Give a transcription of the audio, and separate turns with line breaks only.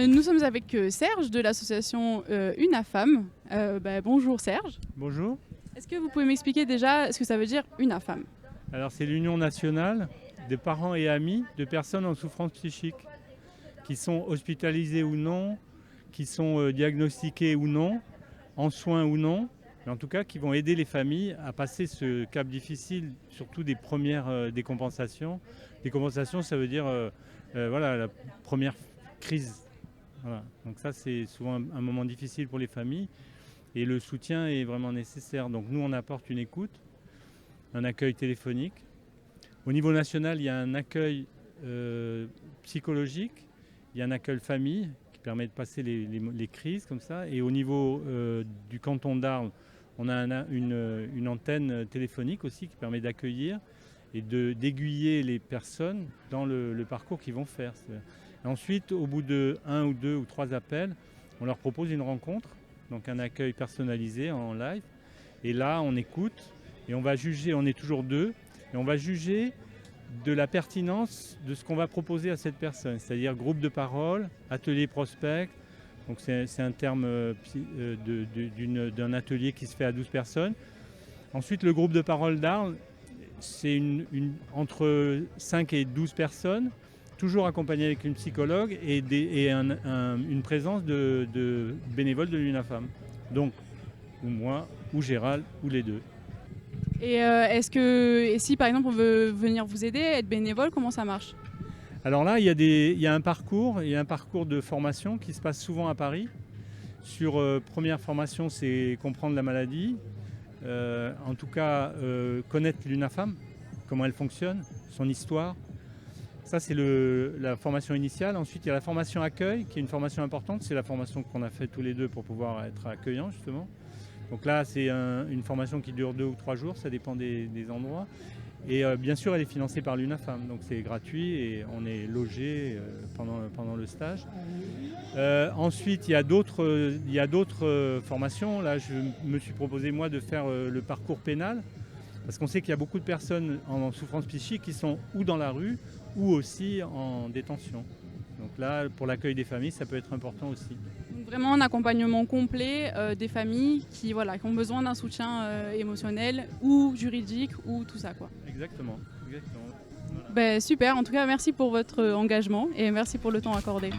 Nous sommes avec Serge de l'association UNAFAM. Bonjour Serge.
Bonjour.
Est-ce que vous pouvez m'expliquer déjà ce que ça veut dire UNAFAM?
Alors c'est l'Union nationale des parents et amis de personnes en souffrance psychique, qui sont hospitalisées ou non, qui sont diagnostiquées ou non, en soins ou non, mais en tout cas qui vont aider les familles à passer ce cap difficile, surtout des premières décompensations. Décompensation, ça veut dire la première crise. Voilà. Donc ça, c'est souvent un moment difficile pour les familles et le soutien est vraiment nécessaire. Donc nous, on apporte une écoute, un accueil téléphonique. Au niveau national, il y a un accueil psychologique, il y a un accueil famille qui permet de passer les crises comme ça. Et au niveau du canton d'Arles, on a une antenne téléphonique aussi qui permet d'accueillir et d'aiguiller les personnes dans le parcours qu'ils vont faire. Et ensuite, au bout de 1 ou 2 ou 3 appels, on leur propose une rencontre, donc un accueil personnalisé en live. Et là, on écoute et on va juger, on est toujours 2, et on va juger de la pertinence de ce qu'on va proposer à cette personne, c'est-à-dire groupe de parole, atelier prospect. Donc c'est un terme d'un atelier qui se fait à 12 personnes. Ensuite, le groupe de parole d'Arles, c'est entre 5 et 12 personnes, toujours accompagné avec une psychologue et une présence de bénévoles de l'UNAFAM. Donc, ou moi, ou Gérald, ou les deux.
Et si par exemple on veut venir vous aider, être bénévole, comment ça marche?
Alors là, il y a un parcours de formation qui se passe souvent à Paris. Première formation, c'est comprendre la maladie, en tout cas connaître l'UNAFAM, comment elle fonctionne, son histoire. Ça, c'est la formation initiale. Ensuite, il y a la formation accueil, qui est une formation importante. C'est la formation qu'on a fait tous les deux pour pouvoir être accueillants, justement. Donc là, c'est une formation qui dure 2 ou 3 jours, ça dépend des endroits. Et bien sûr, elle est financée par l'UNAFAM, donc c'est gratuit et on est logé pendant le stage. Ensuite, il y a d'autres formations. Là, je me suis proposé, moi, de faire le parcours pénal, parce qu'on sait qu'il y a beaucoup de personnes en souffrance psychique qui sont ou dans la rue ou aussi en détention. Donc là, pour l'accueil des familles, ça peut être important aussi.
Donc vraiment un accompagnement complet des familles qui ont besoin d'un soutien émotionnel ou juridique ou tout ça, quoi.
Exactement. Voilà.
Super, en tout cas merci pour votre engagement et merci pour le temps accordé.